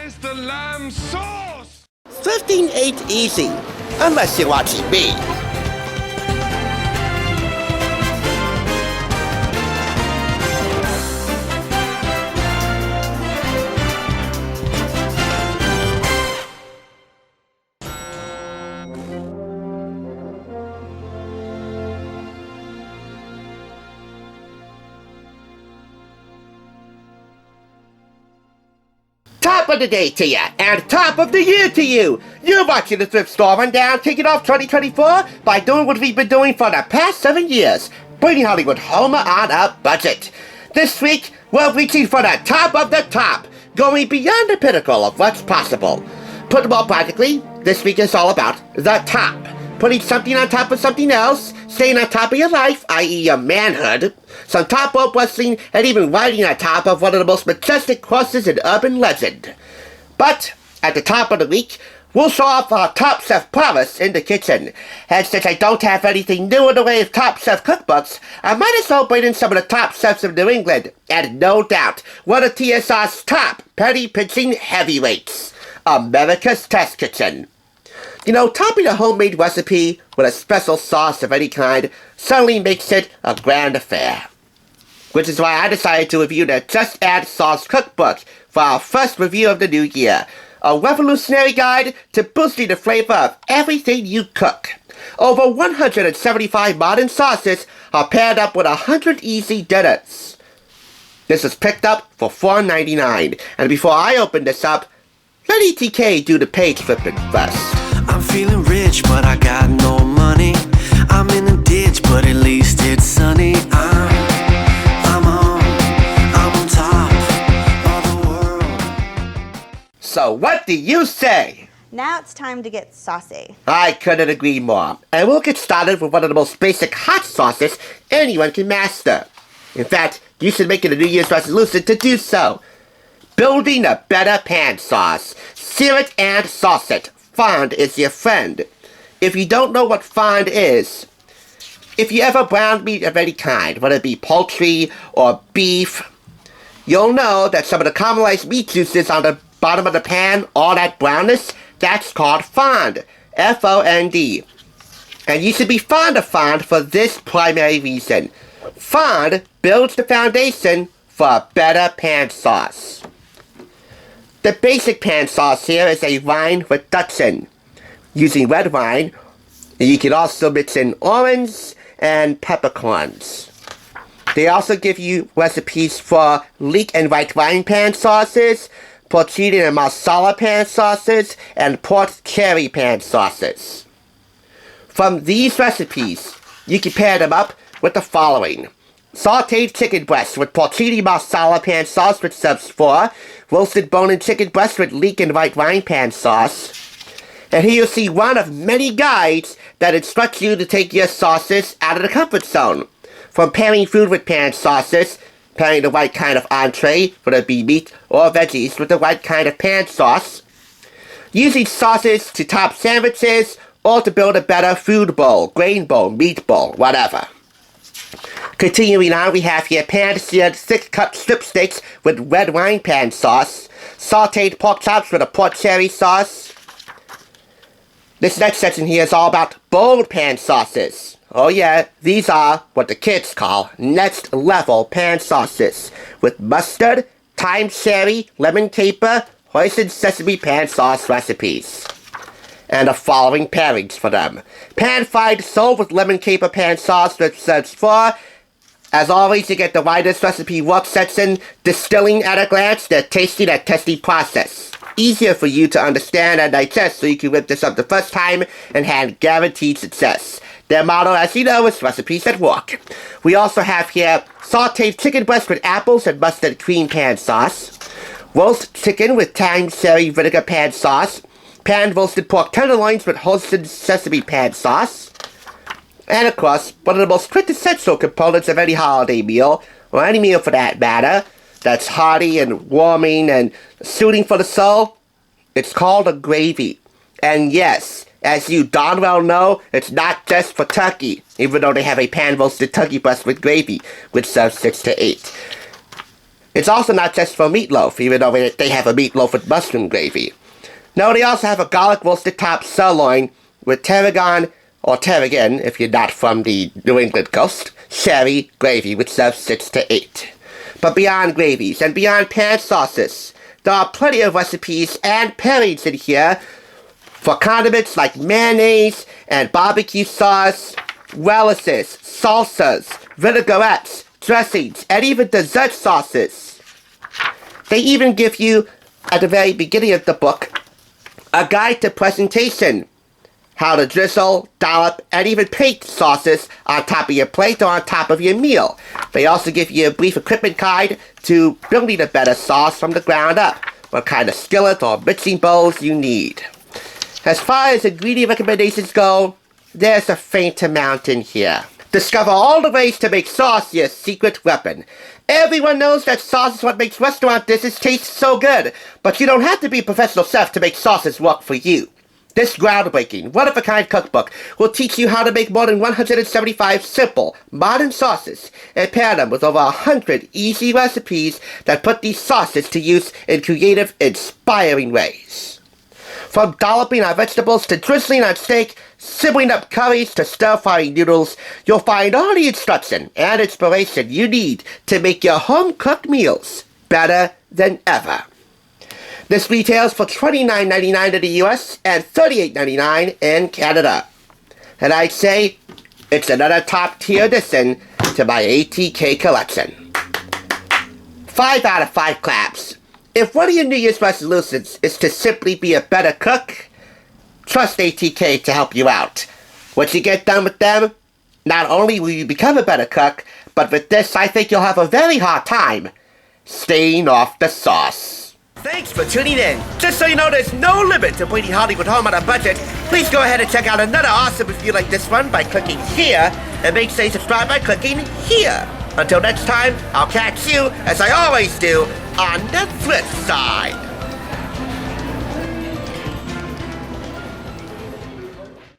Where's the lamb sauce? 15 ain't easy, unless you're watching me. Top of the day to ya, and top of the year to you! You're watching the Thrift Store Rundown, kicking off 2024 by doing what we've been doing for the past 7 years, bringing Hollywood Homer on a budget. This week, we're reaching for the top of the top, going beyond the pinnacle of what's possible. Put more practically, this week is all about the top. Putting something on top of something else, staying on top of your life, i.e. your manhood, some top rope wrestling, and even riding on top of one of the most majestic horses in urban legend. But, at the top of the week, we'll show off our top chef prowess in the kitchen. And since I don't have anything new in the way of top chef cookbooks, I might as well bring in some of the top chefs of New England, and no doubt, one of TSR's top penny-pinching heavyweights, America's Test Kitchen. You know, topping a homemade recipe with a special sauce of any kind suddenly makes it a grand affair. Which is why I decided to review the Just Add Sauce Cookbook for our first review of the new year. A revolutionary guide to boosting the flavor of everything you cook. Over 175 modern sauces are paired up with 100 easy dinners. This is picked up for $4.99. And before I open this up, let ETK do the page flipping first. I'm feeling rich, but I got no money. I'm in a ditch, but at least it's sunny. I'm on top of the world. So what do you say? Now it's time to get saucy. I couldn't agree more. And we'll get started with one of the most basic hot sauces anyone can master. In fact, you should make it a New Year's resolution to do so. Building a better pan sauce. Sear it and sauce it. Fond is your friend. If you don't know what fond is, if you ever browned meat of any kind, whether it be poultry or beef, you'll know that some of the caramelized meat juices on the bottom of the pan, all that brownness, that's called fond. F-O-N-D. And you should be fond of fond for this primary reason. Fond builds the foundation for a better pan sauce. The basic pan sauce here is a wine reduction, using red wine, and you can also mix in orange and peppercorns. They also give you recipes for leek and white wine pan sauces, porcini and marsala pan sauces, and pork cherry pan sauces. From these recipes, you can pair them up with the following. Sauteed chicken breast with porcini marsala pan sauce, which serves 4. Roasted bone-in chicken breast with leek and white wine pan sauce. And here you'll see one of many guides that instructs you to take your sauces out of the comfort zone. From pairing food with pan sauces, pairing the right kind of entree, whether it be meat or veggies, with the right kind of pan sauce. Using sauces to top sandwiches or to build a better food bowl, grain bowl, meat bowl, whatever. Continuing on, we have here pan-seared thick-cut strip steaks with red wine pan sauce, sauteed pork chops with a pork cherry sauce. This next section here is all about bold pan sauces. Oh yeah, these are what the kids call next-level pan sauces, with mustard, thyme cherry, lemon caper, hoisin sesame pan sauce recipes. And the following pairings for them. Pan-fried sole with lemon caper pan sauce, which serves 4. As always, you get the widest recipe work section, distilling at a glance, the tasting and testing process. Easier for you to understand and digest so you can whip this up the first time and have guaranteed success. Their motto, as you know, is recipes that work. We also have here sauteed chicken breast with apples and mustard cream pan sauce, roast chicken with thyme cherry vinegar pan sauce, pan-roasted pork tenderloins with hoisin sesame pan sauce, and of course, one of the most quintessential components of any holiday meal, or any meal for that matter, that's hearty and warming and soothing for the soul, it's called a gravy. And yes, as you darn well know, it's not just for turkey, even though they have a pan-roasted turkey breast with gravy, which serves 6 to 8. It's also not just for meatloaf, even though they have a meatloaf with mushroom gravy. No, they also have a garlic roasted top sirloin with tarragon, or tarragon if you're not from the New England coast, sherry gravy, which serves 6 to 8. But beyond gravies and beyond pan sauces, there are plenty of recipes and pairings in here for condiments like mayonnaise and barbecue sauce, relishes, salsas, vinaigrettes, dressings, and even dessert sauces. They even give you, at the very beginning of the book, a guide to presentation. How to drizzle, dollop, and even paint sauces on top of your plate or on top of your meal. They also give you a brief equipment guide to building a better sauce from the ground up. What kind of skillet or mixing bowls you need. As far as ingredient recommendations go, there's a faint amount in here. Discover all the ways to make sauce your secret weapon. Everyone knows that sauce is what makes restaurant dishes taste so good, but you don't have to be a professional chef to make sauces work for you. This groundbreaking, one-of-a-kind cookbook will teach you how to make more than 175 simple, modern sauces and pair them with over 100 easy recipes that put these sauces to use in creative, inspiring ways. From dolloping on vegetables to drizzling on steak, simmering up curries to stir-frying noodles, you'll find all the instruction and inspiration you need to make your home-cooked meals better than ever. This retails for $29.99 in the US and $38.99 in Canada. And I'd say it's another top-tier addition to my ATK collection. 5 out of 5 claps. If one of your New Year's resolutions is to simply be a better cook, trust ATK to help you out. Once you get done with them, not only will you become a better cook, but with this I think you'll have a very hard time staying off the sauce. Thanks for tuning in. Just so you know, there's no limit to bringing Hollywood home on a budget. Please go ahead and check out another awesome review like this one by clicking here, and make sure you subscribe by clicking here. Until next time, I'll catch you, as I always do, on the flip side.